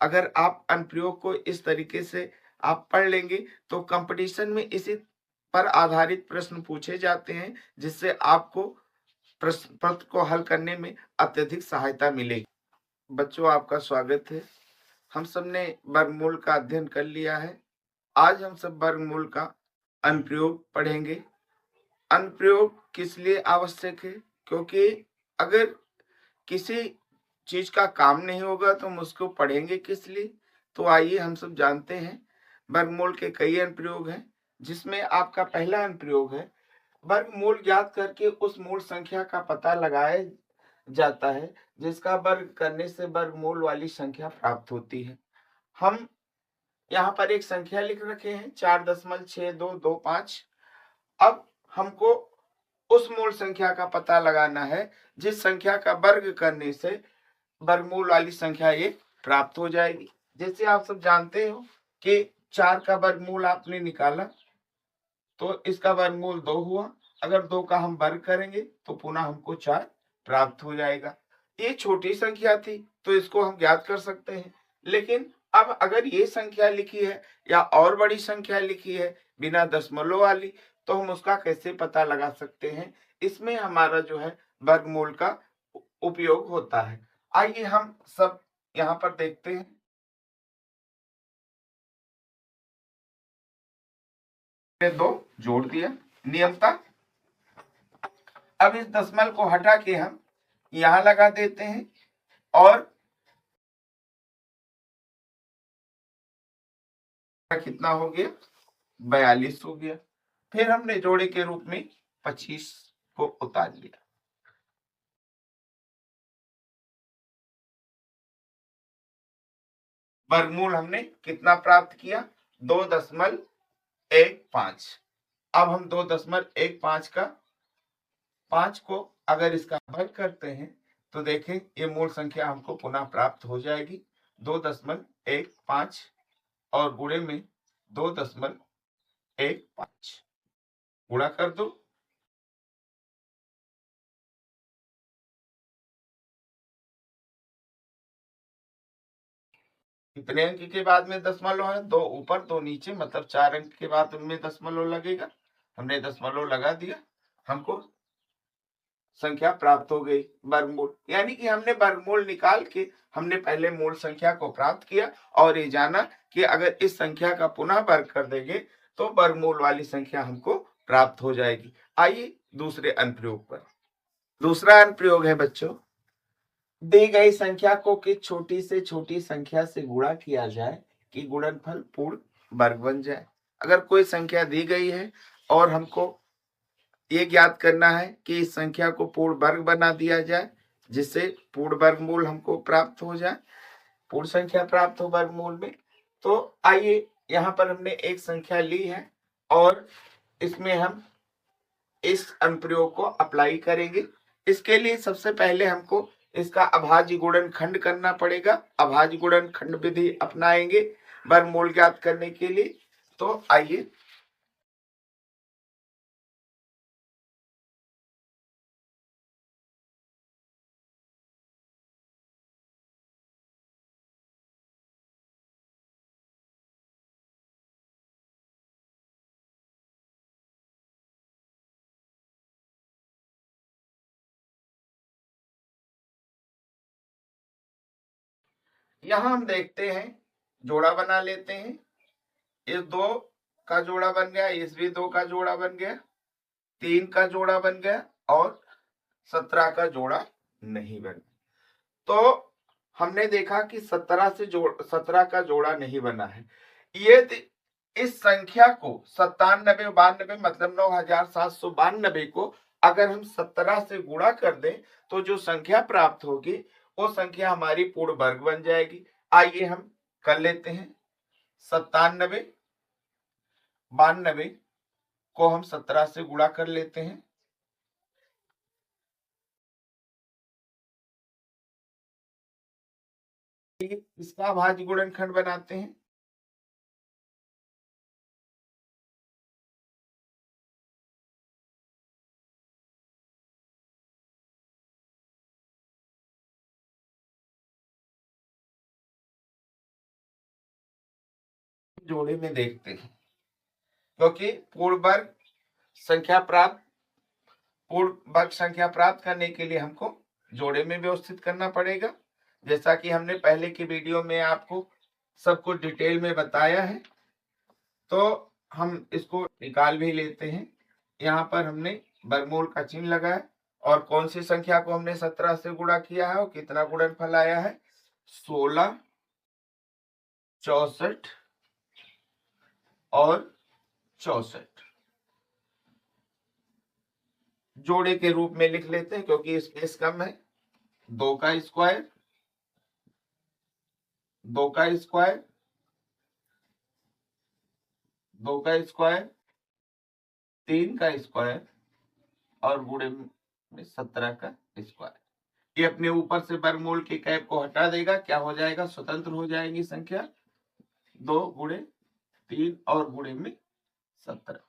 अगर आप अनुप्रयोग को इस तरीके से आप पढ़ लेंगे तो कंपटीशन में इसी पर आधारित प्रश्न पूछे जाते हैं, जिससे आपको प्रश्न पत्र को हल करने में अत्यधिक सहायता मिलेगी। बच्चों, आपका स्वागत है। हम सबने वर्गमूल का अध्ययन कर लिया है। आज हम सब वर्गमूल का अनुप्रयोग पढ़ेंगे। अनुप्रयोग किस लिए आवश्यक है? क्योंकि अगर किसी चीज का काम नहीं होगा तो हम उसको पढ़ेंगे किस लिए? तो आइए हम सब जानते हैं। वर्गमूल के कई अनुप्रयोग हैं, जिसमें आपका पहला अनुप्रयोग है, वर्गमूल ज्ञात करके उस मूल संख्या का पता लगाया जाता है जिसका वर्ग करने से वर्गमूल वाली संख्या प्राप्त होती है। हम यहाँ पर एक संख्या लिख रखे हैं 4.6225। अब हमको उस मूल संख्या का पता लगाना है जिस संख्या का वर्ग करने से वर्गमूल वाली संख्या ये प्राप्त हो जाएगी। जैसे आप सब जानते हो कि 4 का वर्गमूल आपने निकाला तो इसका वर्गमूल 2 हुआ। अगर 2 का हम वर्ग करेंगे तो पुनः हमको 4 प्राप्त हो जाएगा। ये छोटी संख्या थी तो इसको हम ज्ञात कर सकते हैं, लेकिन अब अगर ये संख्या लिखी है या और बड़ी संख्या लिखी है बिना दशमलव वाली, तो हम उसका कैसे पता लगा सकते हैं? इसमें हमारा जो है वर्गमूल का उपयोग होता है। आइए हम सब यहाँ पर देखते हैं। 2 जोड़ दिया नियमता। अब इस दशमलव को हटा के हम यहां लगा देते हैं और कितना हो गया? 42 हो गया। फिर हमने जोड़े के रूप में 25 को उतार लिया। वर्गमूल हमने कितना प्राप्त किया? 2.15। अब हम 2.15 का 5 को अगर इसका वर्ग करते हैं तो देखें ये मूल संख्या हमको पुनः प्राप्त हो जाएगी 2.15 और गुणे में 2.15 गुणा कर दो। कितने अंक के बाद में दशमलव है? 2 ऊपर 2 नीचे, मतलब 4 अंक के बाद उनमें दशमलव लगेगा। हमने दशमलव लगा दिया, हमको संख्या प्राप्त हो गई वर्गमूल। यानी कि हमने वर्गमूल निकाल के हमने पहले मूल संख्या को प्राप्त किया और ये जाना कि अगर इस संख्या का पुनः वर्ग कर देंगे तो वर्गमूल वाली संख्या हमको प्राप्त हो जाएगी। आइए दूसरे अनुप्रयोग पर। दूसरा अनुप्रयोग है बच्चों, दी गई संख्या को किस छोटी से छोटी संख्या से गुणा किया जाए कि गुणनफल पूर्ण वर्ग बन जाए। अगर कोई संख्या दी गई है और हमको ये ज्ञात करना है कि इस संख्या को पूर्ण वर्ग बना दिया जाए जिससे पूर्ण वर्गमूल हमको प्राप्त हो जाए, पूर्ण संख्या प्राप्त हो वर्गमूल में। तो आइए यहाँ पर हमने एक संख्या ली है और इसमें हम इस अनुप्रयोग को अप्लाई करेंगे। इसके लिए सबसे पहले हमको इसका अभाज्य गुणनखंड करना पड़ेगा। अभाज्य गुणनखंड विधि अपनाएंगे वर्गमूल ज्ञात करने के लिए। तो आइए यहाँ हम देखते हैं, जोड़ा बना लेते हैं। इस 2 का जोड़ा बन गया, इस भी 2 का जोड़ा बन गया, 3 का जोड़ा बन गया और 17 का जोड़ा नहीं बना। तो हमने देखा कि 17 का जोड़ा नहीं बना है। ये इस संख्या को 9792 मतलब 9792 को अगर हम 17 से गुणा कर दें तो जो संख्या प्राप्त होगी वो संख्या हमारी पूर्ण वर्ग बन जाएगी। आइए हम कर लेते हैं। 9792 को हम 17 से गुणा कर लेते हैं। इसका अभाज्य गुणनखंड बनाते हैं। जोड़े में देखते हैं, क्योंकि पूर्ण वर्ग संख्या प्राप्त करने के लिए हमको जोड़े में व्यवस्थित करना पड़ेगा, जैसा कि हमने पहले की वीडियो में आपको सब कुछ डिटेल में बताया है। तो हम इसको निकाल भी लेते हैं। यहाँ पर हमने वर्गमूल का चिन्ह लगाया और कौन सी संख्या को हमने 17 से गुणा किया है और कितना गुणनफल आया है, 16, 64 और 64 जोड़े के रूप में लिख लेते हैं, क्योंकि स्पेस कम है। 2 का स्क्वायर, 2 का स्क्वायर, 2 का स्क्वायर, 3 का स्क्वायर और गुणे में 17 का स्क्वायर। ये अपने ऊपर से वर्गमूल के कैप को हटा देगा, क्या हो जाएगा, स्वतंत्र हो जाएगी संख्या। 2 गुणे 3 और गुणे में 17,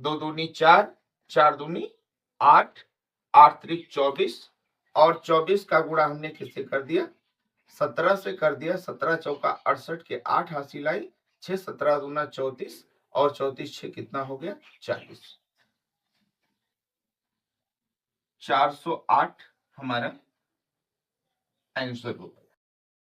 2 दूनी 4, 4 दूनी 8, 8 त्रिक 24 और 24 का गुणा हमने किससे कर दिया, 17 से कर दिया। 17 चौका 68 के 8 हासिल आई, 6 17 दूना 34 और 34 6 कितना हो गया, 40। 408 हमारा आंसर होगा।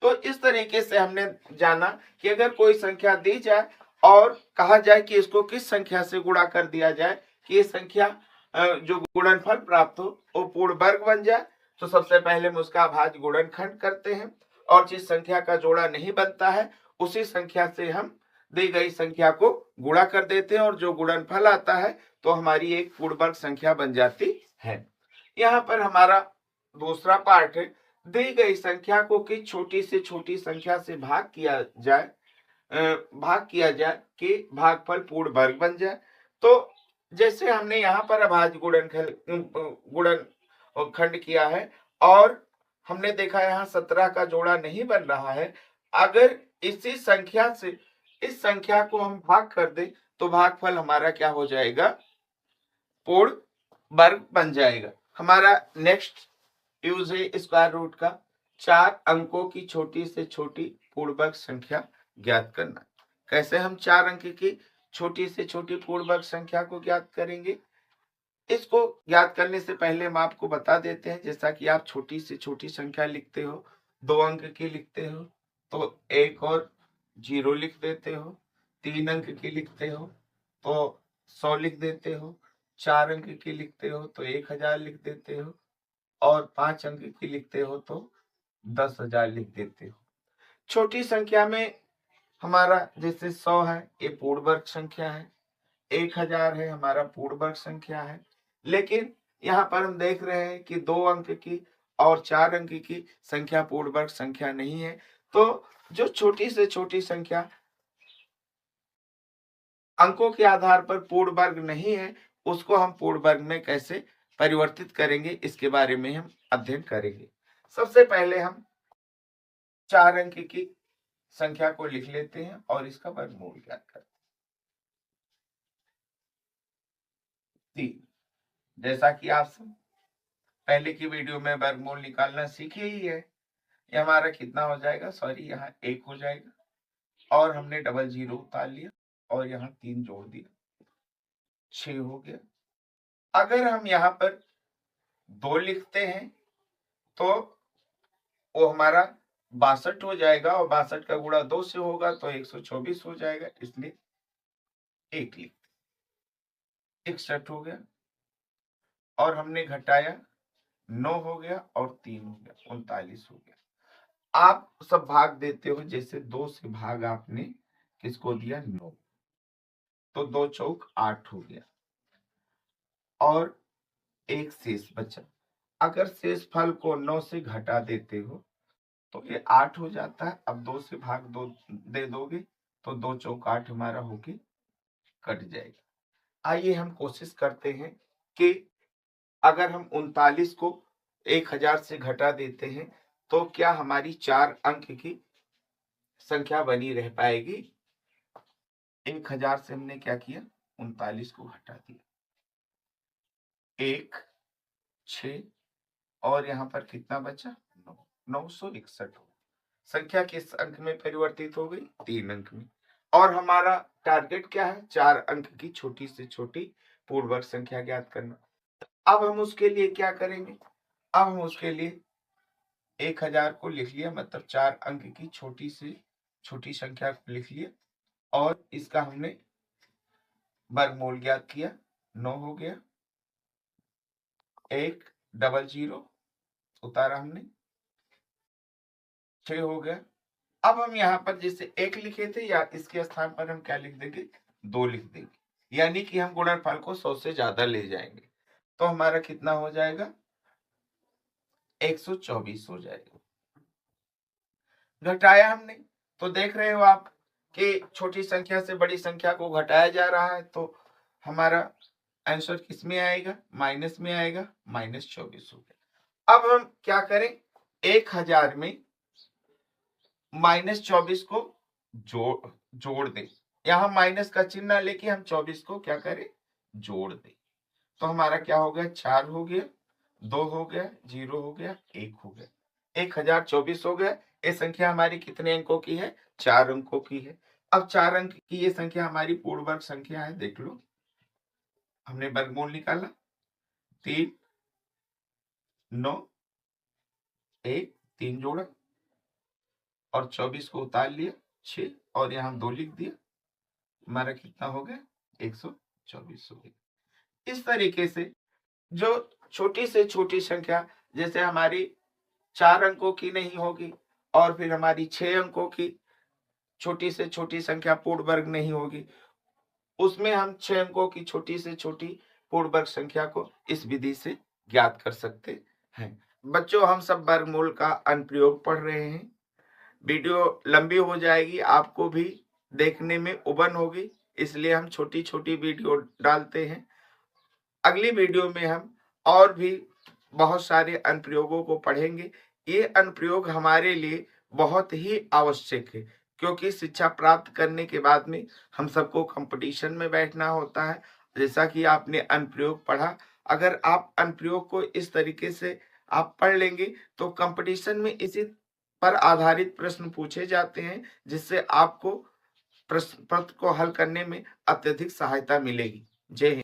तो इस तरीके से हमने जाना कि अगर कोई संख्या दी जाए और कहा जाए कि इसको किस संख्या से गुणा कर दिया जाए कि ये संख्या जो गुणनफल प्राप्त हो वो पूर्ण वर्ग बन जाए, तो सबसे पहले हम उसका अभाज्य गुणनखंड करते हैं और जिस संख्या का जोड़ा नहीं बनता है उसी संख्या से हम दी गई संख्या को गुणा कर देते हैं और जो गुणनफल आता है तो हमारी एक पूर्ण वर्ग संख्या बन जाती है। यहाँ पर हमारा दूसरा पार्ट है, दी गई संख्या को किस छोटी से छोटी संख्या से भाग किया जाए कि भागफल पूर्ण वर्ग बन जाए। तो जैसे हमने यहाँ पर अभाज्य गुणनखंड किया है और हमने देखा यहाँ 17 का जोड़ा नहीं बन रहा है, अगर इसी संख्या से इस संख्या को हम भाग कर दे तो भागफल हमारा क्या हो जाएगा, पूर्ण वर्ग बन जाएगा। हमारा नेक्स्ट यूज है स्क्वायर रूट का। 4 अंकों की छोटी से छोटी पूर्ण वर्ग संख्या ज्ञात करना। कैसे हम 4 अंक की छोटी से छोटी पूर्ण वर्ग संख्या को ज्ञात करेंगे, इसको ज्ञात करने से पहले हम आपको बता देते हैं, जैसा कि आप छोटी से छोटी संख्या लिखते हो, 2 अंक की लिखते हो तो 1 और 0 लिख देते हो, 3 अंक की लिखते हो तो 100 लिख देते हो, 4 अंक की लिखते हो तो 1000 लिख देते हो और 5 अंक की लिखते हो तो 10,000 लिख देते हो। छोटी संख्या में हमारा जैसे 100 है ये पूर्ण वर्ग संख्या है, 1000 है हमारा पूर्ण वर्ग संख्या है, लेकिन यहाँ पर हम देख रहे हैं कि 2 अंक की और 4 अंक की संख्या पूर्ण वर्ग संख्या नहीं है। तो जो छोटी से छोटी संख्या अंकों के आधार पर पूर्ण वर्ग नहीं है उसको हम पूर्ण वर्ग में कैसे परिवर्तित करेंगे इसके बारे में हम अध्ययन करेंगे। सबसे पहले हम 4 अंक की संख्या को लिख लेते हैं और इसका वर्गमूल ज्ञात करते हैं। 3, जैसा कि आप सब पहले की वीडियो में वर्गमूल निकालना सीखे ही है। ये हमारा कितना हो जाएगा, सॉरी यहाँ 1 हो जाएगा और हमने डबल 0 उतार लिया और यहाँ 3 जोड़ दिया, 6 हो गया। अगर हम यहाँ पर 2 लिखते हैं तो वो हमारा 62 हो जाएगा और 62 का गुणा 2 से होगा तो 124 हो जाएगा, इसलिए 1 लिख 61 हो गया और हमने घटाया 9 हो गया और 3 हो गया, 39 हो गया। आप सब भाग देते हो, जैसे 2 से भाग आपने किसको दिया, 9, तो 2 चौक 8 हो गया और 1 शेष बचा। अगर शेष फल को 9 से घटा देते हो तो ये 8 हो जाता है। अब 2 से भाग 2 दे दोगे तो 2 चौक 8 हमारा होके कट जाएगा। आइए हम कोशिश करते हैं कि अगर हम 39 को 1000 से घटा देते हैं तो क्या हमारी 4 अंक की संख्या बनी रह पाएगी। 1000 से हमने क्या किया, 39 को हटा दिया, 1 6 और यहाँ पर कितना बचा, 9, 961 हो। संख्या किस अंक में परिवर्तित हो गई? 3 अंक में। और हमारा टारगेट क्या है? 4 अंक की छोटी से छोटी पूर्ण वर्ग संख्या ज्ञात करना। अब हम उसके लिए क्या करेंगे? अब हम उसके लिए 1000 को लिख लिया, मतलब 4 अंक की छोटी से छोटी संख्या को लिख लिया और इसका हमने वर्गमूल ज्ञात किया। 9 हो गया, 100 उतारा हमने, 6 हो गया। अब हम यहाँ पर जैसे 1 लिखे थे, या इसके स्थान पर हम क्या लिख देंगे? 2 लिख देंगे, यानी कि हम गुणनफल को 100 से ज्यादा ले जाएंगे। तो हमारा कितना हो जाएगा? 124 हो जाएगा। घटाया हमने, तो देख रहे हो आप कि छोटी संख्या से बड़ी संख्या को घटाया जा रहा है, तो हमारा आंसर किस में आएगा? माइनस में आएगा, -24 हो गया। अब हम क्या करें? 1000 में -24 को जोड़ दें। यहाँ माइनस का चिन्ह लेके हम 24 को क्या करें? जोड़ दें। तो हमारा क्या हो गया? 4 हो गया, 2 हो गया, 0 हो गया, 1 हो गया, 1024 हो गया। ये संख्या हमारी कितने अंकों की है? 4 अंकों की है। अब 4 अंक की ये संख्या हमारी पूर्ण वर्ग संख्या है। देख लो, हमने वर्गमूल निकाला, 3, 9, 1, 3 जोड़ा और 24 को उतार लिया, 6 और यहाँ 2 लिख दिया। हमारा कितना हो गया? 124 हो गया। इस तरीके से जो छोटी से छोटी संख्या, जैसे हमारी 4 अंकों की नहीं होगी और फिर हमारी 6 अंकों की छोटी से छोटी संख्या पूर्ण वर्ग नहीं होगी, उसमें हम 6 अंकों की छोटी से छोटी पूर्ण वर्ग संख्या को इस विधि से ज्ञात कर सकते हैं। बच्चों, हम सब वर्गमूल का अनुप्रयोग पढ़ रहे हैं। वीडियो लंबी हो जाएगी, आपको भी देखने में उबन होगी, इसलिए हम छोटी छोटी वीडियो डालते हैं। अगली वीडियो में हम और भी बहुत सारे अनुप्रयोगों को पढ़ेंगे। ये अनुप्रयोग हमारे लिए बहुत ही आवश्यक है, क्योंकि शिक्षा प्राप्त करने के बाद में हम सबको कंपटीशन में बैठना होता है। जैसा कि आपने अनुप्रयोग पढ़ा, अगर आप अनुप्रयोग को इस तरीके से आप पढ़ लेंगे तो कंपटीशन में इसी पर आधारित प्रश्न पूछे जाते हैं, जिससे आपको प्रश्न पत्र को हल करने में अत्यधिक सहायता मिलेगी। जय हिंद।